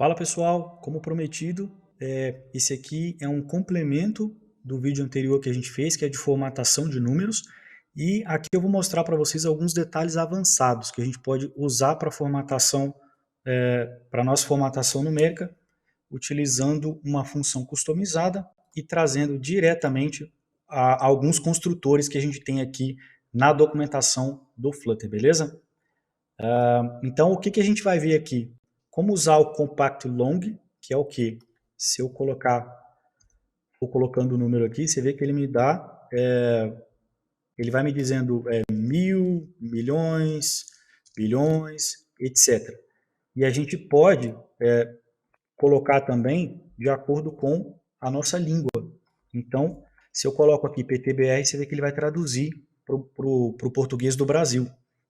Fala pessoal, como prometido, esse aqui é um complemento do vídeo anterior que a gente fez, que é de formatação de números, e aqui eu vou mostrar para vocês alguns detalhes avançados que a gente pode usar para formatação, para nossa formatação numérica, utilizando uma função customizada e trazendo diretamente alguns construtores que a gente tem aqui na documentação do Flutter, beleza? Então, o que a gente vai ver aqui? Como usar o compact long, que é o que? Se eu for colocando o número aqui, você vê que ele me dá, ele vai me dizendo mil, milhões, bilhões, etc. E a gente pode colocar também de acordo com a nossa língua. Então, se eu coloco aqui PTBR, você vê que ele vai traduzir para o português do Brasil.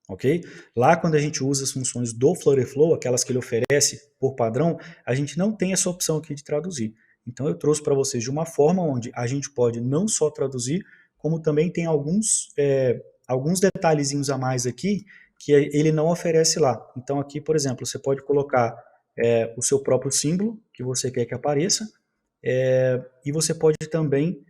Ok? Lá, quando a gente usa as funções do Flutterflow, aquelas que ele oferece por padrão, a gente não tem essa opção aqui de traduzir. Então, eu trouxe para vocês de uma forma onde a gente pode não só traduzir, como também tem alguns detalhezinhos a mais aqui que ele não oferece lá. Então, aqui, por exemplo, você pode colocar o seu próprio símbolo que você quer que apareça, e você pode também,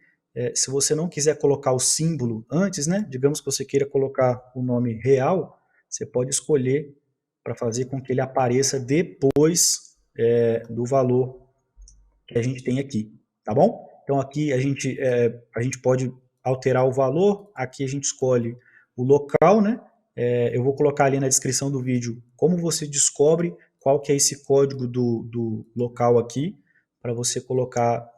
se você não quiser colocar o símbolo antes, né, digamos que você queira colocar o nome real, você pode escolher para fazer com que ele apareça depois do valor que a gente tem aqui, tá bom? Então aqui a gente pode alterar o valor, aqui a gente escolhe o local, né? Eu vou colocar ali na descrição do vídeo como você descobre qual que é esse código do local aqui, para você colocar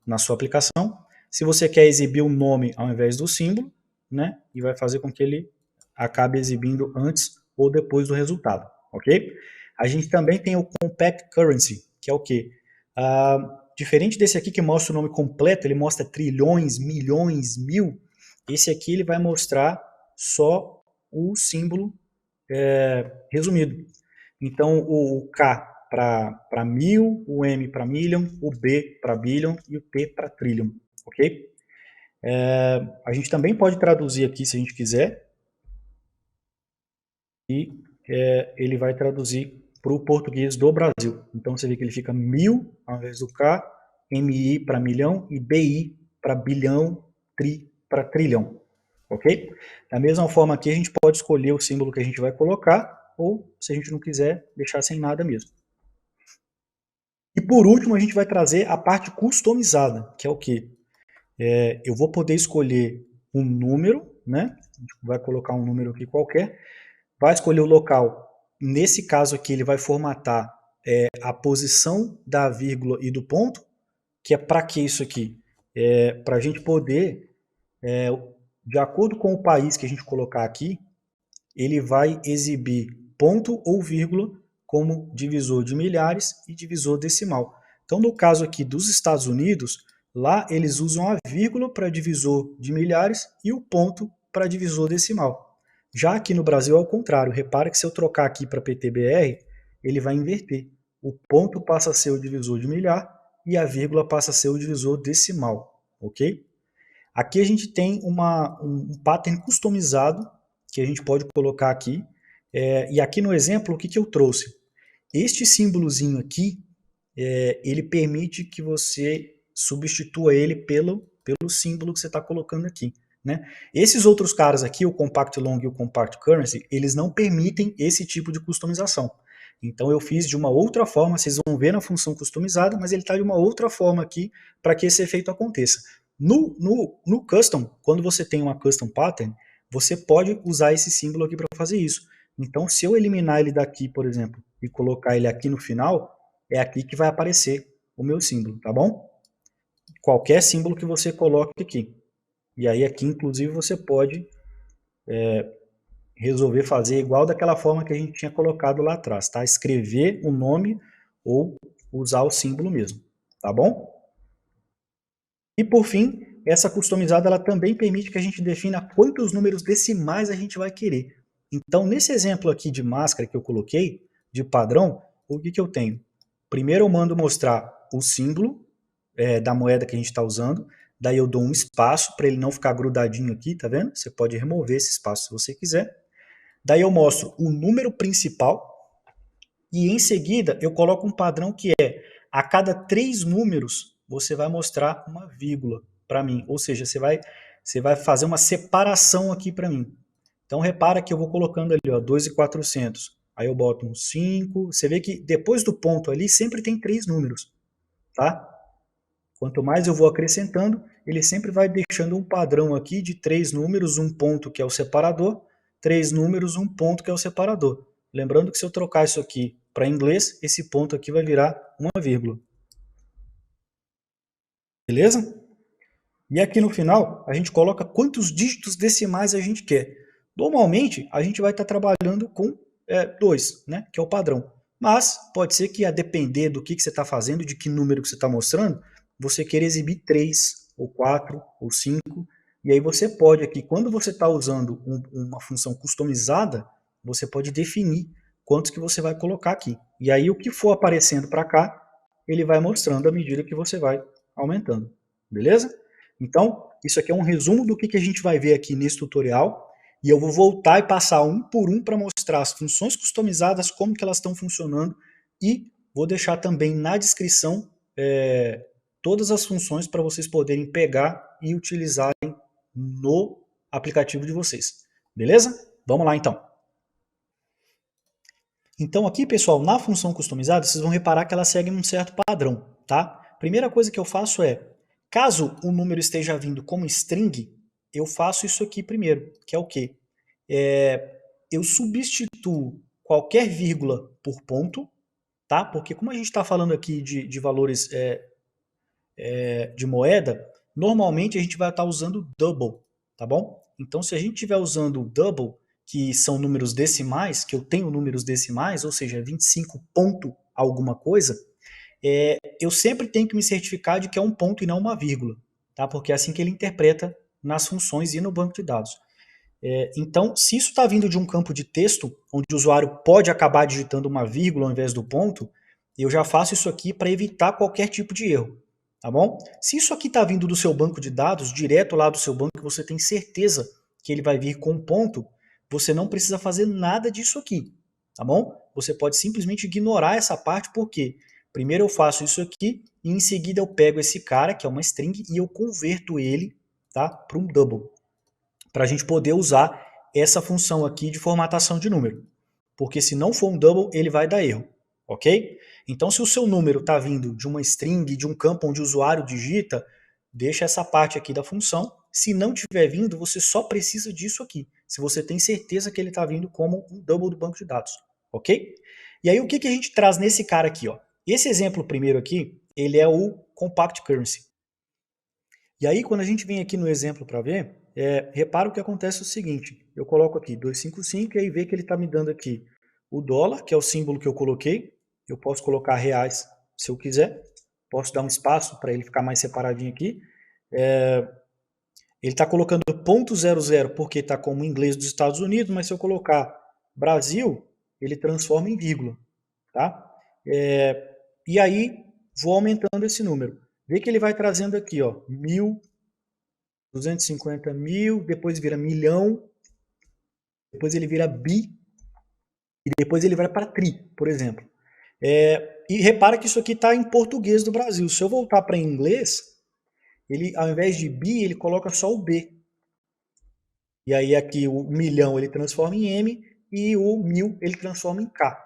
na sua aplicação. Se você quer exibir o nome ao invés do símbolo, né? E vai fazer com que ele acabe exibindo antes ou depois do resultado, ok? A gente também tem o Compact Currency, que é o quê? Diferente desse aqui que mostra o nome completo, ele mostra trilhões, milhões, mil, esse aqui ele vai mostrar só o símbolo resumido. Então, o K para mil, o M para million, o B para billion e o T para trillion, ok? A gente também pode traduzir aqui se a gente quiser, e ele vai traduzir para o português do Brasil. Então você vê que ele fica mil ao invés do K, MI para milhão e BI para bilhão, tri para trilhão. Ok? Da mesma forma aqui a gente pode escolher o símbolo que a gente vai colocar, ou se a gente não quiser, deixar sem nada mesmo. E por último a gente vai trazer a parte customizada, que é o que? Eu vou poder escolher um número, né? A gente vai colocar um número aqui qualquer, vai escolher o local. Nesse caso aqui, ele vai formatar a posição da vírgula e do ponto, que é para que isso aqui? Para a gente poder, de acordo com o país que a gente colocar aqui, ele vai exibir ponto ou vírgula como divisor de milhares e divisor decimal. Então, no caso aqui dos Estados Unidos, lá eles usam a vírgula para divisor de milhares e o ponto para divisor decimal. Já aqui no Brasil é o contrário. Repara que se eu trocar aqui para PTBR, ele vai inverter. O ponto passa a ser o divisor de milhar e a vírgula passa a ser o divisor decimal, ok? Aqui a gente tem um pattern customizado que a gente pode colocar aqui. E aqui no exemplo, o que eu trouxe? Este símbolozinho aqui, ele permite que você substitua ele pelo símbolo que você está colocando aqui. Né? Esses outros caras aqui, o Compact Long e o Compact Currency, eles não permitem esse tipo de customização. Então eu fiz de uma outra forma, vocês vão ver na função customizada, mas ele está de uma outra forma aqui para que esse efeito aconteça. No Custom, quando você tem uma Custom Pattern, você pode usar esse símbolo aqui para fazer isso. Então se eu eliminar ele daqui, por exemplo, e colocar ele aqui no final, é aqui que vai aparecer o meu símbolo, tá bom? Qualquer símbolo que você coloque aqui. E aí aqui, inclusive, você pode resolver fazer igual daquela forma que a gente tinha colocado lá atrás, tá? Escrever o nome ou usar o símbolo mesmo, tá bom? E por fim, essa customizada ela também permite que a gente defina quantos números decimais a gente vai querer. Então, nesse exemplo aqui de máscara que eu coloquei, de padrão, o que eu tenho? Primeiro eu mando mostrar o símbolo da moeda que a gente está usando, daí eu dou um espaço para ele não ficar grudadinho aqui, tá vendo? Você pode remover esse espaço se você quiser. Daí eu mostro o número principal, E em seguida eu coloco um padrão que é, a cada 3 números, você vai mostrar uma vírgula para mim. Ou seja, você vai fazer uma separação aqui para mim. Então repara que eu vou colocando ali, ó, 2.400. Aí eu boto um 5. Você vê que depois do ponto ali sempre tem 3 números, tá? Quanto mais eu vou acrescentando, ele sempre vai deixando um padrão aqui de 3 números, um ponto que é o separador, 3 números, um ponto que é o separador. Lembrando que se eu trocar isso aqui para inglês, esse ponto aqui vai virar uma vírgula. Beleza? E aqui no final, a gente coloca quantos dígitos decimais a gente quer. Normalmente, a gente vai estar trabalhando com 2, né, que é o padrão. Mas pode ser que, a depender do que você está fazendo, de que número que você está mostrando, você queira exibir 3, ou 4, ou 5. E aí você pode aqui, quando você está usando uma função customizada, você pode definir quantos que você vai colocar aqui. E aí o que for aparecendo para cá, ele vai mostrando à medida que você vai aumentando. Beleza? Então, isso aqui é um resumo do que a gente vai ver aqui nesse tutorial, e eu vou voltar e passar um por um para mostrar as funções customizadas, como que elas estão funcionando, e vou deixar também na descrição todas as funções para vocês poderem pegar e utilizarem no aplicativo de vocês. Beleza? Vamos lá então. Então aqui, pessoal, na função customizada, vocês vão reparar que ela segue um certo padrão, tá? Primeira coisa que eu faço é, caso o número esteja vindo como string, eu faço isso aqui primeiro, que é o quê? Eu substituo qualquer vírgula por ponto, tá? Porque como a gente está falando aqui de valores de moeda, normalmente a gente vai estar usando double, tá bom? Então se a gente estiver usando double, que são números decimais, que eu tenho números decimais, ou seja, 25 ponto alguma coisa, eu sempre tenho que me certificar de que é um ponto e não uma vírgula, tá? Porque é assim que ele interpreta nas funções e no banco de dados. Então, se isso está vindo de um campo de texto, onde o usuário pode acabar digitando uma vírgula ao invés do ponto, eu já faço isso aqui para evitar qualquer tipo de erro, tá bom? Se isso aqui está vindo do seu banco de dados, direto lá do seu banco, que você tem certeza que ele vai vir com um ponto, você não precisa fazer nada disso aqui, tá bom? Você pode simplesmente ignorar essa parte, porque primeiro eu faço isso aqui, e em seguida eu pego esse cara, que é uma string, e eu converto ele, tá, para um double, para a gente poder usar essa função aqui de formatação de número. Porque se não for um double, ele vai dar erro, ok? Então, se o seu número está vindo de uma string, de um campo onde o usuário digita, deixa essa parte aqui da função. Se não estiver vindo, você só precisa disso aqui, se você tem certeza que ele está vindo como um double do banco de dados, ok? E aí, o que a gente traz nesse cara aqui? Ó? Esse exemplo primeiro aqui, ele é o Compact Currency. E aí, quando a gente vem aqui no exemplo para ver, repara o que acontece é o seguinte, eu coloco aqui 255 e aí vê que ele está me dando aqui o dólar, que é o símbolo que eu coloquei, eu posso colocar reais se eu quiser, posso dar um espaço para ele ficar mais separadinho aqui, ele está colocando .00 porque está como inglês dos Estados Unidos, mas se eu colocar Brasil, ele transforma em vírgula, tá? E aí, vou aumentando esse número. Vê que ele vai trazendo aqui, ó, 1.000, 250 mil, depois vira milhão, depois ele vira bi, e depois ele vai para tri, por exemplo. E repara que isso aqui está em português do Brasil. Se eu voltar para inglês, ele, ao invés de bi, ele coloca só o B. E aí aqui o milhão ele transforma em M e o 1.000 ele transforma em K.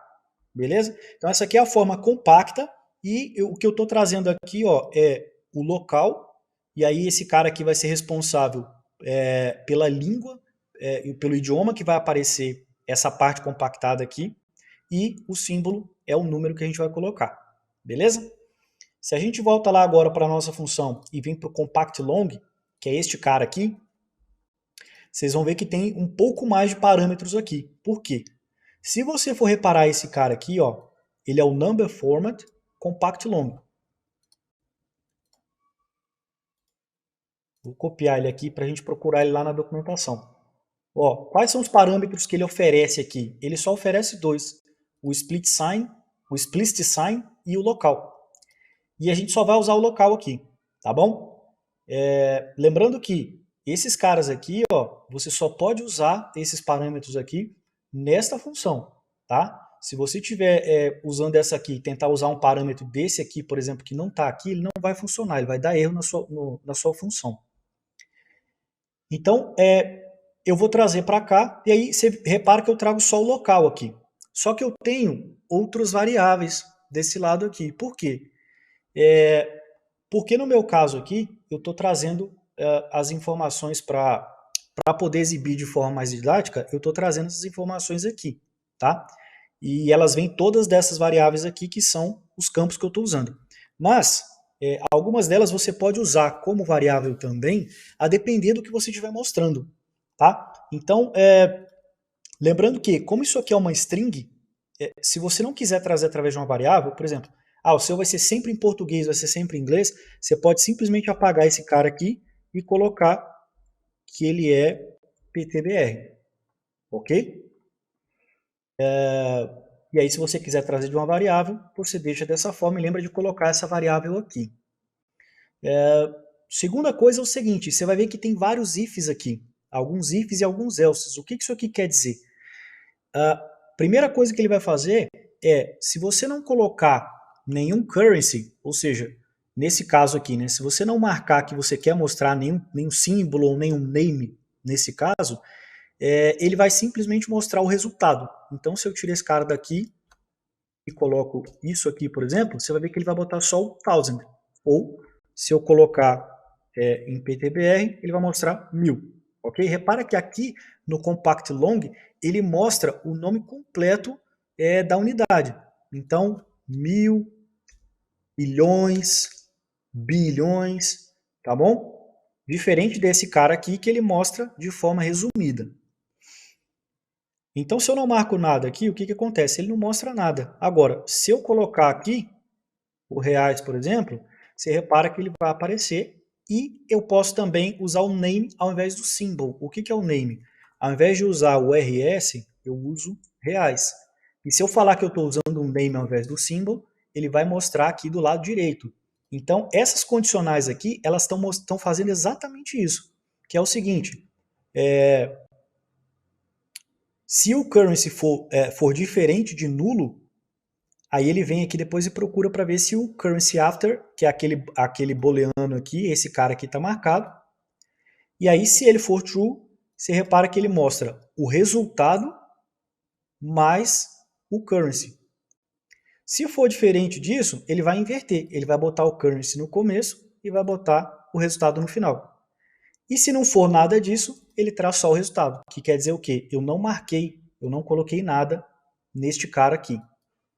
Beleza? Então essa aqui é a forma compacta e o que eu estou trazendo aqui, ó, é o local, e aí esse cara aqui vai ser responsável pela língua e pelo idioma que vai aparecer essa parte compactada aqui, e o símbolo é o número que a gente vai colocar. Beleza? Se a gente volta lá agora para a nossa função e vem para o compact long, que é este cara aqui, vocês vão ver que tem um pouco mais de parâmetros aqui. Por quê? Se você for reparar esse cara aqui, ó, ele é o Number Format Compact Long. Vou copiar ele aqui para a gente procurar ele lá na documentação. Ó, quais são os parâmetros que ele oferece aqui? Ele só oferece dois, o Split Sign, o Explicit Sign e o local. E a gente só vai usar o local aqui, tá bom? Lembrando que esses caras aqui, ó, você só pode usar esses parâmetros aqui nesta função, tá? Se você estiver usando essa aqui, tentar usar um parâmetro desse aqui, por exemplo, que não está aqui, ele não vai funcionar, ele vai dar erro na sua função. Então, eu vou trazer para cá, e aí você repara que eu trago só o local aqui. Só que eu tenho outras variáveis desse lado aqui. Por quê? Porque no meu caso aqui, eu estou trazendo as informações para poder exibir de forma mais didática, eu estou trazendo essas informações aqui, tá? E elas vêm todas dessas variáveis aqui, que são os campos que eu estou usando. Mas, algumas delas você pode usar como variável também, a depender do que você estiver mostrando, tá? Então, lembrando que, como isso aqui é uma string, se você não quiser trazer através de uma variável, por exemplo, o seu vai ser sempre em português, vai ser sempre em inglês, você pode simplesmente apagar esse cara aqui e colocar que ele é PTBR, ok? E aí, se você quiser trazer de uma variável, você deixa dessa forma e lembra de colocar essa variável aqui. Segunda coisa é o seguinte, você vai ver que tem vários ifs aqui, alguns ifs e alguns elses. O que isso aqui quer dizer? A primeira coisa que ele vai fazer é, se você não colocar nenhum currency, ou seja, nesse caso aqui, né, se você não marcar que você quer mostrar nenhum símbolo ou nenhum name nesse caso, ele vai simplesmente mostrar o resultado. Então, se eu tirar esse cara daqui e coloco isso aqui, por exemplo, você vai ver que ele vai botar só o 1000. Ou, se eu colocar em PTBR, ele vai mostrar 1000. Ok? Repara que aqui no Compact Long, ele mostra o nome completo da unidade. Então, 1000, milhões, bilhões, tá bom? Diferente desse cara aqui que ele mostra de forma resumida. Então, se eu não marco nada aqui, o que acontece? Ele não mostra nada. Agora, se eu colocar aqui o reais, por exemplo, você repara que ele vai aparecer e eu posso também usar o name ao invés do symbol. O que é o name? Ao invés de usar o RS, eu uso reais. E se eu falar que eu estou usando um name ao invés do symbol, ele vai mostrar aqui do lado direito. Então, essas condicionais aqui, elas estão fazendo exatamente isso, que é o seguinte, se o currency for diferente de nulo, aí ele vem aqui depois e procura para ver se o currency after, que é aquele booleano aqui, esse cara aqui está marcado. E aí, se ele for true, você repara que ele mostra o resultado mais o currency. Se for diferente disso, ele vai inverter. Ele vai botar o currency no começo e vai botar o resultado no final. E se não for nada disso, ele traz só o resultado, que quer dizer o quê? Eu não marquei, eu não coloquei nada neste cara aqui.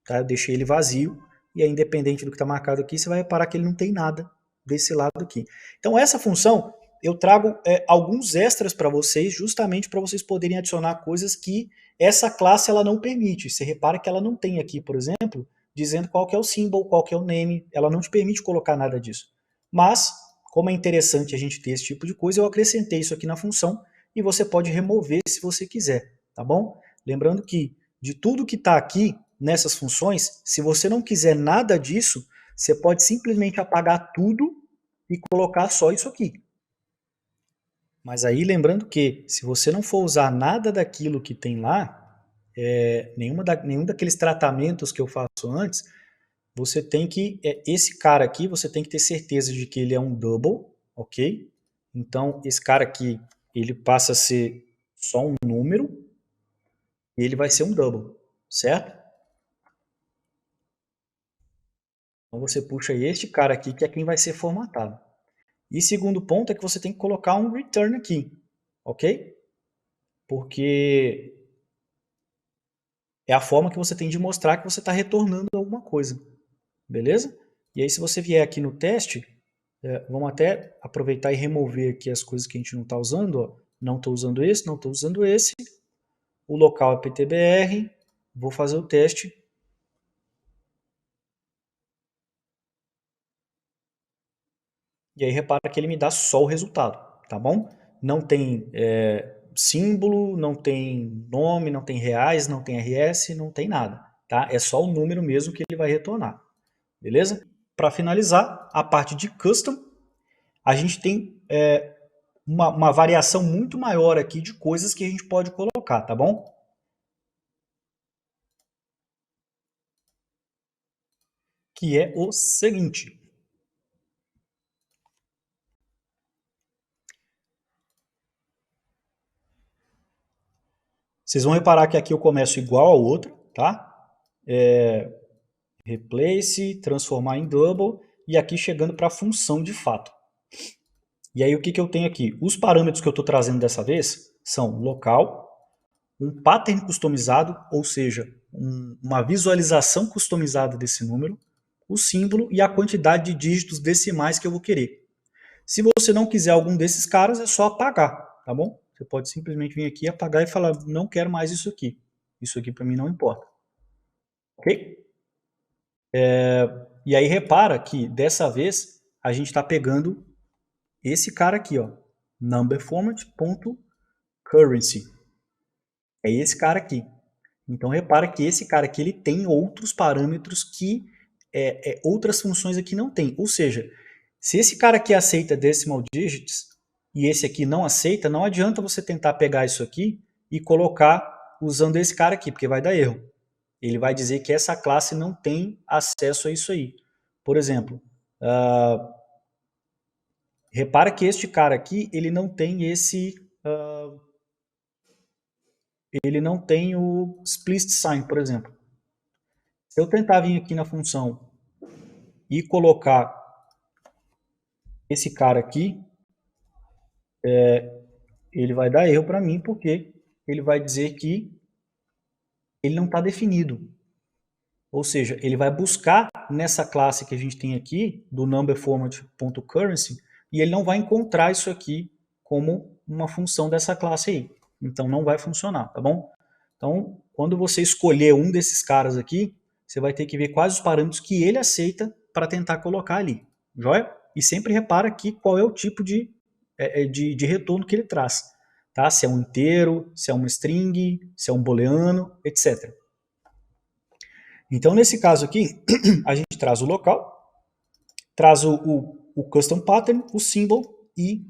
Tá? Eu deixei ele vazio, e aí, independente do que está marcado aqui, você vai reparar que ele não tem nada desse lado aqui. Então, essa função, eu trago alguns extras para vocês, justamente para vocês poderem adicionar coisas que essa classe ela não permite. Você repara que ela não tem aqui, por exemplo, dizendo qual que é o symbol, qual que é o name, ela não te permite colocar nada disso. Mas, como é interessante a gente ter esse tipo de coisa, eu acrescentei isso aqui na função, e você pode remover se você quiser, tá bom? Lembrando que, de tudo que está aqui, nessas funções, se você não quiser nada disso, você pode simplesmente apagar tudo e colocar só isso aqui. Mas aí lembrando que, se você não for usar nada daquilo que tem lá, nenhum daqueles tratamentos que eu faço antes, você tem que, esse cara aqui, você tem que ter certeza de que ele é um double, ok? Então, esse cara aqui, ele passa a ser só um número, e ele vai ser um double, certo? Então você puxa este cara aqui, que é quem vai ser formatado. E segundo ponto é que você tem que colocar um return aqui, ok? Porque é a forma que você tem de mostrar que você está retornando alguma coisa, beleza? E aí se você vier aqui no teste, vamos até aproveitar e remover aqui as coisas que a gente não está usando, ó. Não estou usando esse, não estou usando esse, o local é PTBR, vou fazer o teste. E aí repara que ele me dá só o resultado, tá bom? Não tem símbolo, não tem nome, não tem reais, não tem RS, não tem nada, tá? É só o número mesmo que ele vai retornar, beleza? Para finalizar, a parte de custom, a gente tem uma variação muito maior aqui de coisas que a gente pode colocar, tá bom? que é o seguinte. Vocês vão reparar que aqui eu começo igual ao outro, tá? Replace, transformar em double, e aqui chegando para a função de fato. E aí o que eu tenho aqui? Os parâmetros que eu estou trazendo dessa vez são local, um pattern customizado, ou seja, uma visualização customizada desse número, o símbolo e a quantidade de dígitos decimais que eu vou querer. Se você não quiser algum desses caras, é só apagar, tá bom? Você pode simplesmente vir aqui, apagar e falar, não quero mais isso aqui. Isso aqui para mim não importa. Ok? E aí repara que dessa vez a gente está pegando esse cara aqui, ó, numberFormat.currency. É esse cara aqui. Então repara que esse cara aqui ele tem outros parâmetros que outras funções aqui não tem. Ou seja, se esse cara aqui aceita decimal digits e esse aqui não aceita, não adianta você tentar pegar isso aqui e colocar usando esse cara aqui, porque vai dar erro. Ele vai dizer que essa classe não tem acesso a isso aí. Por exemplo, repara que este cara aqui, ele não tem ele não tem o explicit sign, por exemplo. Se eu tentar vir aqui na função e colocar esse cara aqui, ele vai dar erro para mim, porque ele vai dizer que ele não está definido. Ou seja, ele vai buscar nessa classe que a gente tem aqui, do numberFormat.currency, e ele não vai encontrar isso aqui como uma função dessa classe aí. Então não vai funcionar, tá bom? Então, quando você escolher um desses caras aqui, você vai ter que ver quais os parâmetros que ele aceita para tentar colocar ali, joia? E sempre repara aqui qual é o tipo de retorno que ele traz, tá? Se é um inteiro, se é uma string, se é um booleano, etc. Então, nesse caso aqui, a gente traz o local, traz o custom pattern, o symbol e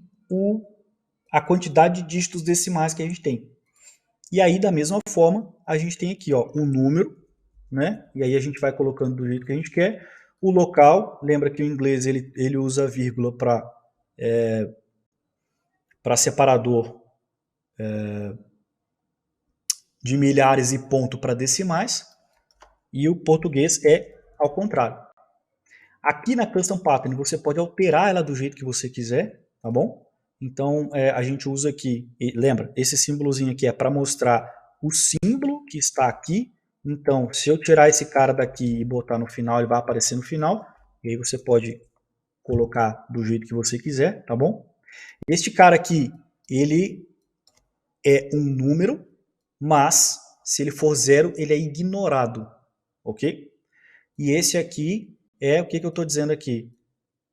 a quantidade de dígitos decimais que a gente tem. E aí, da mesma forma, a gente tem aqui ó, um número, né? E aí a gente vai colocando do jeito que a gente quer. O local, lembra que o inglês ele usa vírgula para separador de milhares e ponto para decimais. E o português é ao contrário. Aqui na Custom Pattern você pode alterar ela do jeito que você quiser, tá bom? Então a gente usa aqui, lembra, esse símbolozinho aqui é para mostrar o símbolo que está aqui. Então, se eu tirar esse cara daqui e botar no final, ele vai aparecer no final. E aí você pode colocar do jeito que você quiser, tá bom? Este cara aqui, ele é um número, mas se ele for zero, ele é ignorado, ok? E esse aqui é o que eu estou dizendo aqui.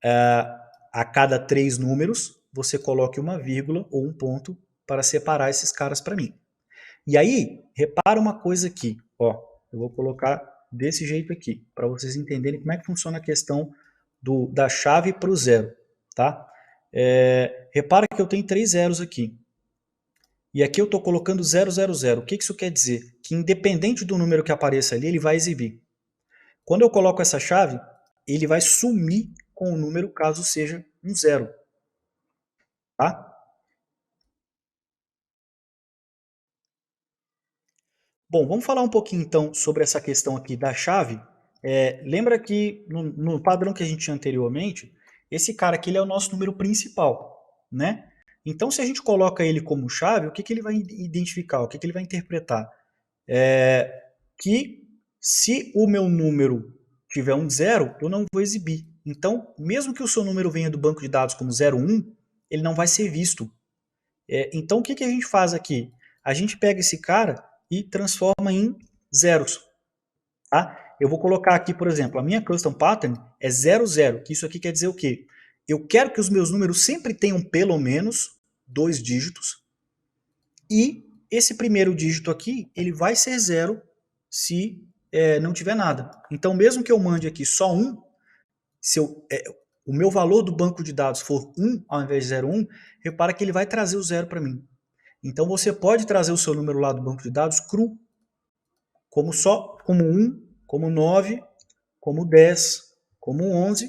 A cada 3 números, você coloque uma vírgula ou um ponto para separar esses caras para mim. E aí, repara uma coisa aqui. Ó, eu vou colocar desse jeito aqui, para vocês entenderem como é que funciona a questão da chave para o zero. Tá? Repara que eu tenho 3 zeros aqui. E aqui eu estou colocando 000. O que isso quer dizer? Que independente do número que apareça ali, ele vai exibir. Quando eu coloco essa chave, ele vai sumir com o número caso seja um zero. Tá? Bom, vamos falar um pouquinho então sobre essa questão aqui da chave. Lembra que no padrão que a gente tinha anteriormente, esse cara aqui ele é o nosso número principal, né? Então, se a gente coloca ele como chave, o que ele vai identificar? O que ele vai interpretar? Que se o meu número tiver um zero, eu não vou exibir. Então, mesmo que o seu número venha do banco de dados como 01, ele não vai ser visto. Então, o que a gente faz aqui? A gente pega esse cara e transforma em zeros. Tá? Eu vou colocar aqui, por exemplo, a minha custom pattern é 00, que isso aqui quer dizer o quê? Eu quero que os meus números sempre tenham pelo menos 2 dígitos, e esse primeiro dígito aqui, ele vai ser 0 se não tiver nada. Então, mesmo que eu mande aqui só 1, se o meu valor do banco de dados for 1 ao invés de 01, repara que ele vai trazer o 0 para mim. Então, você pode trazer o seu número lá do banco de dados cru, como 1, como 9, como 10, como 11,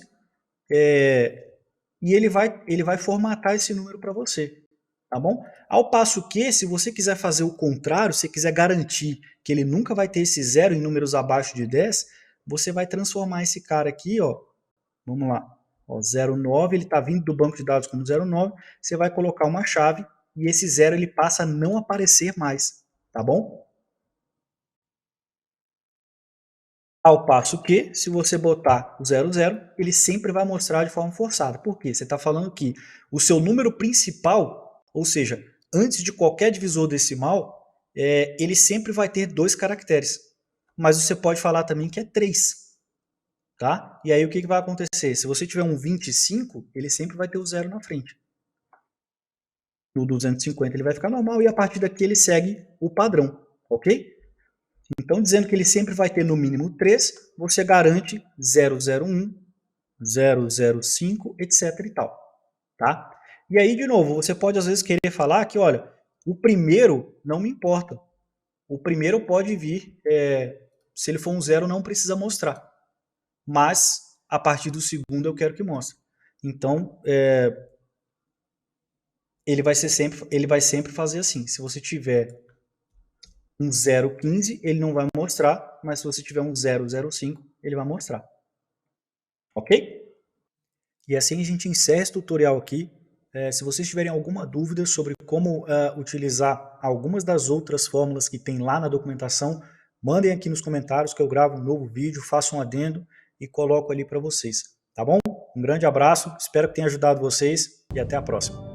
e ele vai formatar esse número para você, tá bom? Ao passo que, se você quiser fazer o contrário, se quiser garantir que ele nunca vai ter esse zero em números abaixo de 10, você vai transformar esse cara aqui, ó, vamos lá, ó, 09, ele está vindo do banco de dados como 09, você vai colocar uma chave e esse zero ele passa a não aparecer mais, tá bom? Ao passo que, se você botar o 00, ele sempre vai mostrar de forma forçada. Por quê? Você está falando que o seu número principal, ou seja, antes de qualquer divisor decimal, ele sempre vai ter 2 caracteres. Mas você pode falar também que é 3. Tá? E aí o que vai acontecer? Se você tiver um 25, ele sempre vai ter o 0 na frente. No 250 ele vai ficar normal e a partir daqui ele segue o padrão, ok? Então, dizendo que ele sempre vai ter no mínimo 3, você garante 001, 005, etc e tal, tá? E aí, de novo, você pode às vezes querer falar que, olha, o primeiro não me importa. O primeiro pode vir, se ele for um 0, não precisa mostrar. Mas, a partir do segundo, eu quero que mostre. Então, ele vai sempre fazer assim. Se você tiver um 0,15, ele não vai mostrar, mas se você tiver um 0,05, ele vai mostrar. Ok? E assim a gente encerra esse tutorial aqui. Se vocês tiverem alguma dúvida sobre como utilizar algumas das outras fórmulas que tem lá na documentação, mandem aqui nos comentários que eu gravo um novo vídeo, faço um adendo e coloco ali para vocês. Tá bom? Um grande abraço, espero que tenha ajudado vocês e até a próxima.